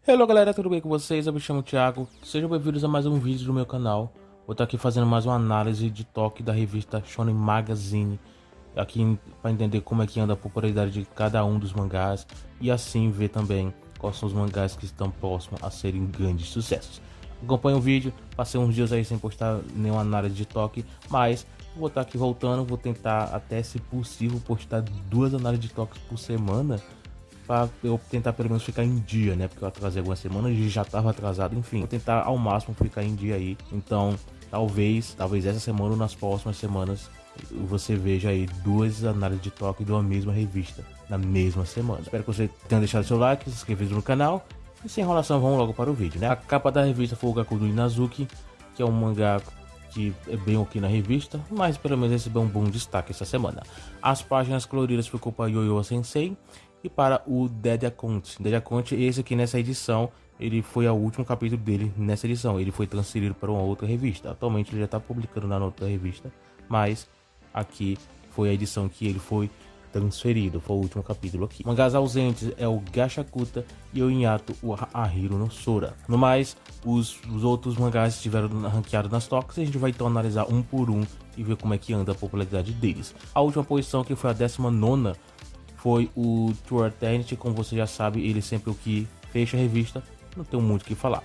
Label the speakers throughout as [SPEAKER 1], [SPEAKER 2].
[SPEAKER 1] Hello galera, tudo bem com vocês? Eu me chamo Thiago, sejam bem-vindos a mais um vídeo do meu canal. Vou estar aqui fazendo mais uma análise de toque da revista Shonen Magazine, aqui para entender como é que anda a popularidade de cada um dos mangás e assim ver também quais são os mangás que estão próximos a serem grandes sucessos. Acompanhe o vídeo, passei uns dias aí sem postar nenhuma análise de toque, mas vou estar aqui voltando, vou tentar até se possível postar 2 análises de toques por semana, para eu tentar pelo menos ficar em dia, né? Porque eu atrasei algumas semanas e já estava atrasado, enfim. Vou tentar ao máximo ficar em dia aí. Então, talvez essa semana ou nas próximas semanas você veja aí 2 análises de toque de uma mesma revista na mesma semana. Espero que você tenha deixado seu like, se inscrevido no canal. E sem enrolação, vamos logo para o vídeo, né? A capa da revista foi o Gaku do Inazuki, que é um mangá que é bem ok na revista, mas pelo menos recebeu um bom destaque essa semana. As páginas coloridas ficou para Yoyo Sensei e para o Dead Account. Dead Account, esse aqui nessa edição, ele foi o último capítulo dele nessa edição. Ele foi transferido para uma outra revista. Atualmente ele já está publicando na outra revista, mas aqui foi a edição que ele foi transferido, foi o último capítulo aqui. Mangás ausentes é o Gashakuta e o Inyato o Ahiro no Sora. No mais, os outros mangás estiveram ranqueados nas toques e a gente vai então analisar um por um e ver como é que anda a popularidade deles. A última posição, que foi a 19ª, foi o True Eternity. Como você já sabe, ele sempre o que fecha a revista, não tem muito o que falar.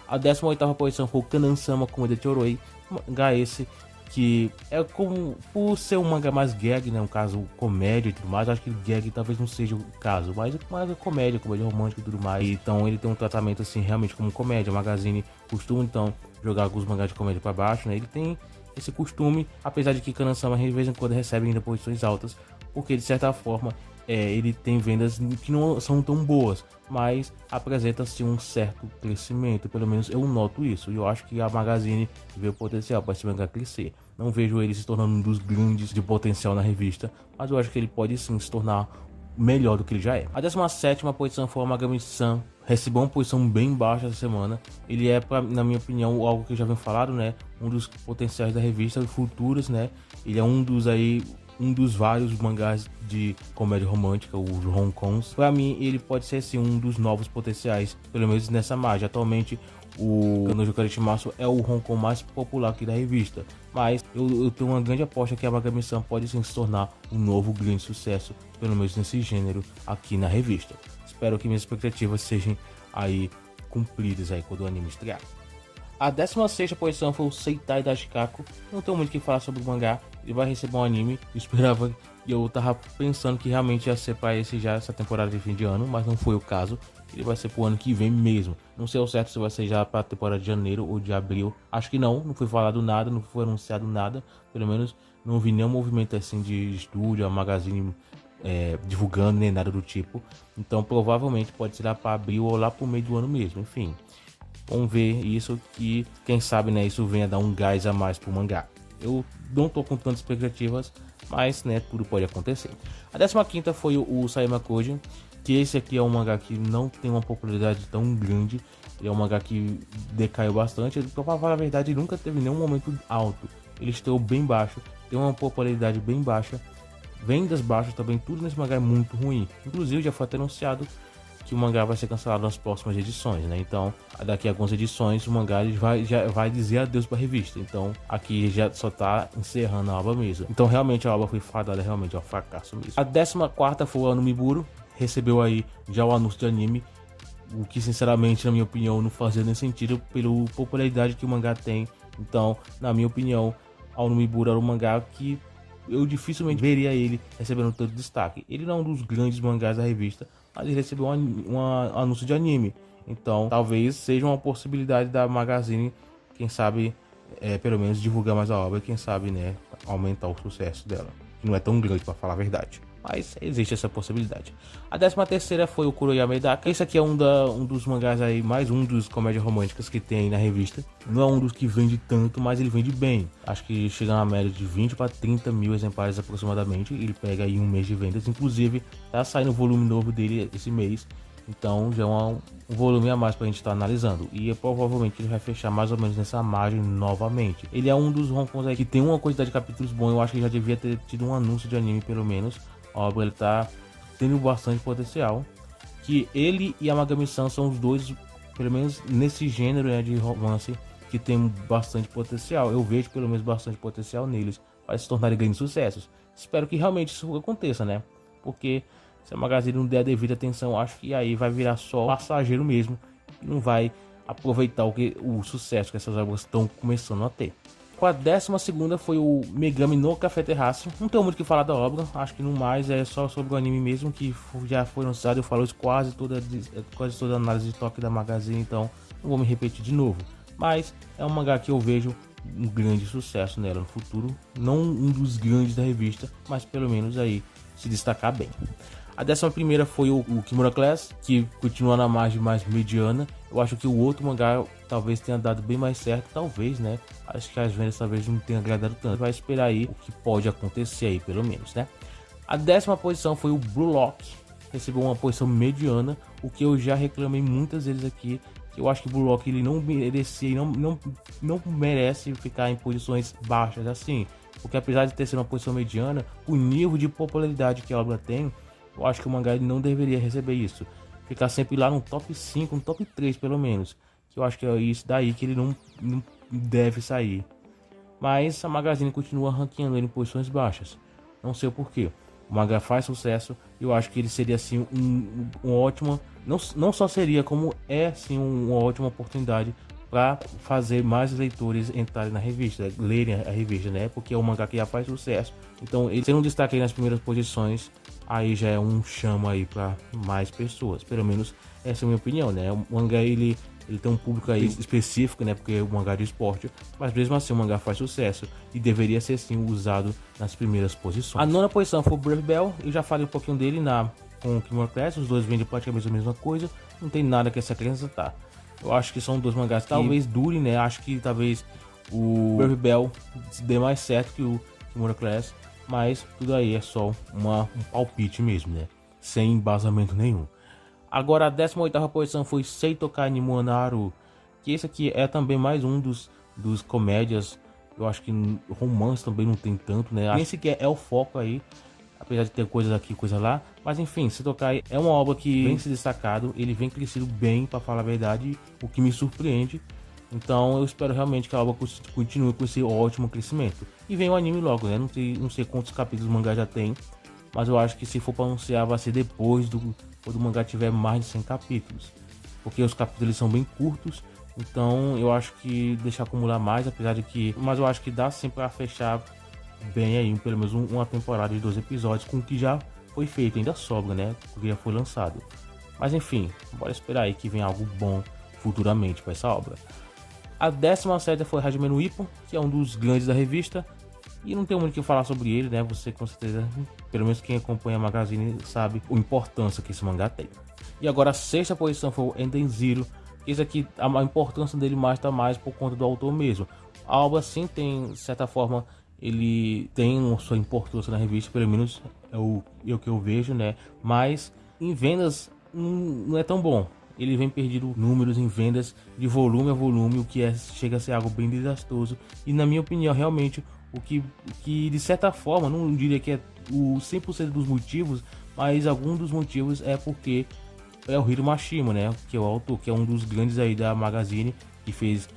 [SPEAKER 1] A 18ª posição foi o Kanan-sama Komeda Choroi, mangá esse que é como, por ser um manga mais gag, né, um caso comédia e tudo mais, acho que gag talvez não seja o caso, mas é comédia romântica e tudo mais. Então ele tem um tratamento assim realmente como comédia. A Magazine costuma então jogar alguns mangás de comédia para baixo, né? Ele tem esse costume, apesar de que Kanan-sama de vez em quando recebe ainda posições altas, porque de certa forma ele tem vendas que não são tão boas, mas apresenta-se um certo crescimento, pelo menos eu noto isso, e eu acho que a Magazine vê o potencial para esse mangá crescer. Não vejo ele se tornando um dos grandes de potencial na revista, mas eu acho que ele pode sim se tornar melhor do que ele já é. A 17ª posição foi o Magami-san, recebeu uma posição bem baixa essa semana. Ele é, na minha opinião, algo que eu já venho falado, né, um dos potenciais da revista futuros, né. Ele é um dos vários mangás de comédia romântica, os roncons. Para mim, ele pode ser sim um dos novos potenciais, pelo menos nessa margem. Atualmente, o Kanojo Karishimasu é o roncon mais popular aqui da revista, mas eu tenho uma grande aposta que a Magami-san pode sim se tornar um novo grande sucesso, pelo menos nesse gênero aqui na revista. Espero que minhas expectativas sejam aí cumpridas aí quando o anime estrear. A 16ª posição foi o Seitai da Shikaku. Não tenho muito o que falar sobre o mangá. Ele vai receber um anime. Eu esperava, e eu tava pensando que realmente ia ser para esse já essa temporada de fim de ano, mas não foi o caso. Ele vai ser pro ano que vem mesmo. Não sei ao certo se vai ser já para a temporada de janeiro ou de abril. Acho que não foi falado nada, não foi anunciado nada. Pelo menos não vi nenhum movimento assim de estúdio, a Magazine divulgando, nem nada do tipo. Então provavelmente pode ser lá para abril ou lá pro meio do ano mesmo, enfim. Vamos ver isso, que quem sabe, né, isso venha dar um gás a mais pro mangá. Eu não tô com tantas expectativas, mas, né, tudo pode acontecer. A 15ª foi o Saema Koji, que esse aqui é um mangá que não tem uma popularidade tão grande. Ele é um mangá que decaiu bastante. Pra falar a verdade, ele nunca teve nenhum momento alto. Ele estreou bem baixo, tem uma popularidade bem baixa, vendas baixas também. Tudo nesse mangá é muito ruim. Inclusive já foi até anunciado que o mangá vai ser cancelado nas próximas edições, né? Então, daqui a algumas edições, o mangá já vai dizer adeus para a revista. Então, aqui já só tá encerrando a obra mesmo. Então, realmente, a obra foi fadada realmente ao fracasso mesmo. A 14ª foi o Anumiburo, recebeu aí já o anúncio de anime, o que, sinceramente, na minha opinião, não fazia nem sentido pela popularidade que o mangá tem. Então, na minha opinião, o Anumiburo era um mangá que eu dificilmente veria ele recebendo tanto destaque. Ele não é um dos grandes mangás da revista, mas ele recebeu um anúncio de anime. Então talvez seja uma possibilidade da Magazine, quem sabe, pelo menos divulgar mais a obra, quem sabe, né, aumentar o sucesso dela. Que não é tão grande, para falar a verdade, mas existe essa possibilidade. A 13ª foi o Kuroya Medaka. Esse aqui é um dos mangás aí, mais um dos comédias românticas que tem aí na revista. Não é um dos que vende tanto, mas ele vende bem. Acho que chega na média de 20 para 30 mil exemplares aproximadamente. Ele pega aí um mês de vendas. Inclusive, tá saindo o volume novo dele esse mês. Então já é um volume a mais pra gente estar analisando. E provavelmente ele vai fechar mais ou menos nessa margem novamente. Ele é um dos roncons aí que tem uma quantidade de capítulos bom. Eu acho que já devia ter tido um anúncio de anime pelo menos. A obra ele tá tendo bastante potencial. que ele e a Magami-san são os dois, pelo menos nesse gênero, né, de romance, que tem bastante potencial. Eu vejo pelo menos bastante potencial neles para se tornarem grandes sucessos. Espero que realmente isso aconteça, né? Porque se a Magazine não der a devida atenção, acho que aí vai virar só passageiro mesmo e não vai aproveitar o sucesso que essas obras estão começando a ter. A 12ª foi o Megami no Café Terrace. Não tenho muito o que falar da obra, acho que no mais é só sobre o anime mesmo, que já foi lançado. Eu falo isso quase toda a análise de toque da Magazine, então não vou me repetir de novo. Mas é um mangá que eu vejo um grande sucesso nela no futuro. Não um dos grandes da revista, mas pelo menos aí se destacar bem. A 11ª foi o Kimura Class, que continua na margem mais mediana. Eu acho que o outro mangá talvez tenha dado bem mais certo, talvez, né? Acho que as vendas talvez não tenham agradado tanto. Vai esperar aí o que pode acontecer aí, pelo menos, né? A 10ª posição foi o Blue Lock, recebeu uma posição mediana, o que eu já reclamei muitas vezes aqui, que eu acho que o Blue Lock ele não merecia e não merece ficar em posições baixas assim. Porque apesar de ter sido uma posição mediana, o nível de popularidade que a obra tem, eu acho que o mangá ele não deveria receber isso. Ficar sempre lá no top 5, no top 3 pelo menos. Que eu acho que é isso daí que ele não deve sair. Mas a Magazine continua ranqueando ele em posições baixas. Não sei o porquê. O mangá faz sucesso e eu acho que ele seria assim um ótimo... Não só seria, como é sim uma ótima oportunidade para fazer mais leitores entrarem na revista, lerem a revista, né? Porque é um mangá que já faz sucesso. Então ele sendo um destaque aí nas primeiras posições, aí já é um chama aí para mais pessoas. Pelo menos essa é a minha opinião, né? O mangá ele tem um público aí específico, né? Porque é um mangá de esporte, mas mesmo assim o mangá faz sucesso e deveria ser sim usado nas primeiras posições. A 9ª posição foi o Brave Bell, eu já falei um pouquinho dele com o Kimura Class, os dois vendem praticamente a mesma coisa, não tem nada que se acrescentar. Eu acho que são dois mangás que talvez durem, né? Acho que talvez o Brave Bell dê mais certo que o Kimura Class, mas tudo aí é só um palpite mesmo, né? Sem embasamento nenhum. Agora a 18ª posição foi Seitokai ni Monaru, que esse aqui é também mais um dos comédias. Eu acho que romance também não tem tanto, né? Nem sequer é o foco aí, apesar de ter coisas aqui, coisa lá. Mas enfim, Seitokai é uma obra que vem se destacado, ele vem crescido bem, para falar a verdade, o que me surpreende. Então eu espero realmente que a obra continue com esse ótimo crescimento. E vem o anime logo, né? Não sei quantos capítulos o mangá já tem, mas eu acho que se for para anunciar vai ser depois quando o mangá tiver mais de 100 capítulos. Porque os capítulos são bem curtos, então eu acho que deixar acumular mais, mas eu acho que dá sim para fechar bem aí, pelo menos uma temporada de 12 episódios com o que já foi feito, ainda sobra, né? Porque já foi lançado. Mas enfim, bora esperar aí que venha algo bom futuramente para essa obra. A 17ª foi Hajime no Ippo, que é um dos grandes da revista. E não tem muito o que falar sobre ele, né? Você com certeza, pelo menos quem acompanha a Magazine, sabe a importância que esse mangá tem. E agora a 6ª posição foi o Enden Zero. Esse aqui, a importância dele tá mais por conta do autor mesmo. A obra sim tem, de certa forma, ele tem sua importância na revista, pelo menos é o que eu vejo, né? Mas em vendas não é tão bom. Ele vem perdido números em vendas de volume a volume, o que chega a ser algo bem desastroso. E na minha opinião, realmente, o que de certa forma, não diria que é o 100% dos motivos, mas algum dos motivos é porque é o Hiro Mashima, né? Que é o autor, que é um dos grandes aí da Magazine, que fez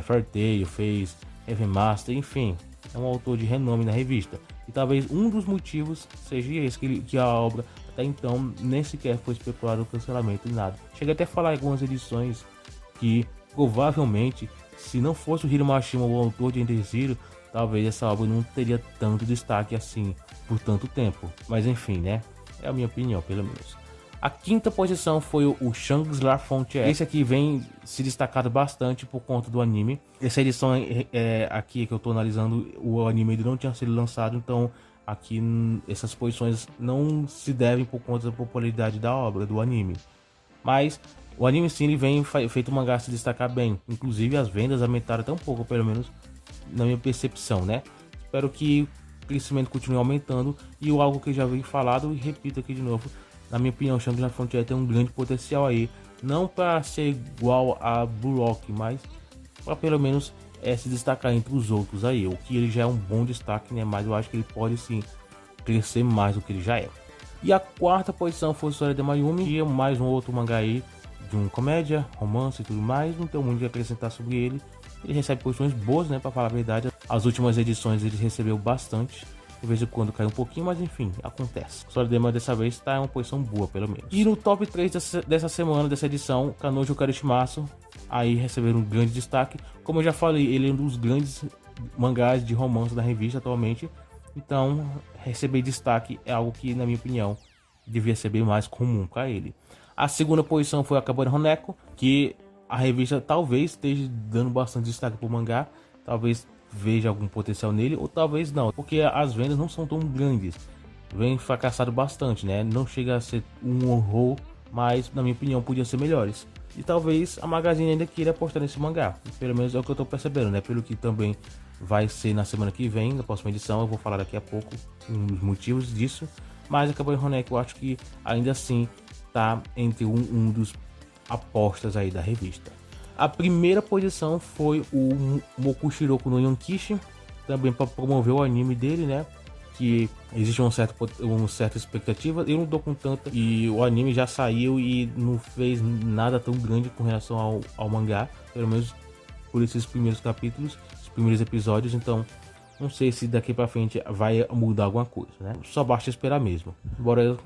[SPEAKER 1] Fairy Tail, fez Heaven Master, enfim, é um autor de renome na revista. E talvez um dos motivos seja esse, que a obra até então nem sequer foi especulado o cancelamento e nada. Chega até a falar em algumas edições que provavelmente, se não fosse o Hiro Mashima o autor de Ender Zero, talvez essa obra não teria tanto destaque assim por tanto tempo. Mas enfim, né? É a minha opinião, pelo menos. A 5ª posição foi o Shangri-La Frontier. Esse aqui vem se destacado bastante por conta do anime. Essa edição aqui que eu estou analisando, o anime ainda não tinha sido lançado, então aqui essas posições não se devem por conta da popularidade da obra, do anime. Mas o anime sim, ele vem feito o mangá se destacar bem. Inclusive as vendas aumentaram até um pouco, pelo menos na minha percepção, né? Espero que o crescimento continue aumentando. E algo que eu já venho falado e repito aqui de novo, na minha opinião, o Shangri-La Frontier tem um grande potencial aí, não para ser igual a Blue Lock, mas para pelo menos se destacar entre os outros aí, o que ele já é um bom destaque, né? Mas eu acho que ele pode sim crescer mais do que ele já é. E a quarta posição foi História de Mayumi, que é mais um outro mangá aí de um comédia, romance e tudo mais. Não tem muito o que acrescentar sobre ele. Ele recebe posições boas, né, para falar a verdade. As últimas edições ele recebeu bastante. De vez em quando cai um pouquinho, mas enfim, acontece. História de Mayumi dessa vez está em uma posição boa, pelo menos. E no top 3 dessa semana, dessa edição, Kanojo Karishimasu aí receberam um grande destaque. Como eu já falei, ele é um dos grandes mangás de romance da revista atualmente. Então, receber destaque é algo que, na minha opinião, devia ser bem mais comum para ele. A segunda posição foi Akabane Honeko, que a revista talvez esteja dando bastante destaque para o mangá. Talvez veja algum potencial nele, ou talvez não, porque as vendas não são tão grandes. Vem fracassado bastante, né? Não chega a ser um horror, mas, na minha opinião, podia ser melhores. E talvez a Magazine ainda queira apostar nesse mangá. Pelo menos é o que eu tô percebendo, né? Pelo que também vai ser na semana que vem, na próxima edição. Eu vou falar daqui a pouco os motivos disso. Mas a Akabane Honeko eu acho que ainda assim tá entre um dos apostas aí da revista. A primeira posição foi o Mokushiroku no Yonkishi, também para promover o anime dele, né? Que existe uma certa expectativa. Eu não tô com tanta, e o anime já saiu e não fez nada tão grande com relação ao mangá, pelo menos por esses primeiros capítulos, os primeiros episódios. Então não sei se daqui pra frente vai mudar alguma coisa, né? Só basta esperar mesmo. Bora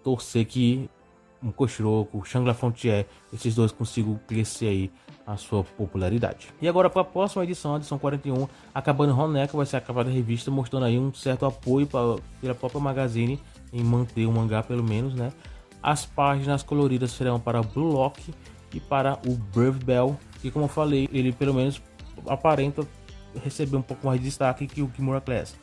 [SPEAKER 1] torcer que o Koshiroku, o Shangri-La Frontier, esses dois consigam crescer aí a sua popularidade. E agora para a próxima edição, a edição 41, a Akabane Honeko vai ser acabada a revista, mostrando aí um certo apoio pela própria Magazine em manter o mangá, pelo menos, né? As páginas coloridas serão para o Blue Lock e para o Brave Bell, que, como eu falei, ele pelo menos aparenta receber um pouco mais de destaque que o Kimura Class.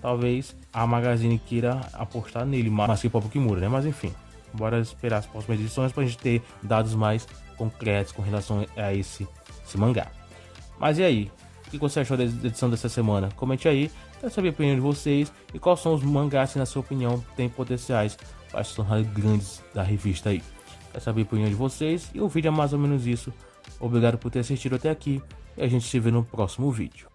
[SPEAKER 1] Talvez a Magazine queira apostar nele mais que o próprio Kimura, né? Mas enfim, bora esperar as próximas edições para a gente ter dados mais concretos com relação a esse mangá. Mas e aí? O que você achou da edição dessa semana? Comente aí, quero saber a opinião de vocês e quais são os mangás que, na sua opinião, têm potenciais para se tornar grandes da revista aí. Quero saber a opinião de vocês e o vídeo é mais ou menos isso. Obrigado por ter assistido até aqui e a gente se vê no próximo vídeo.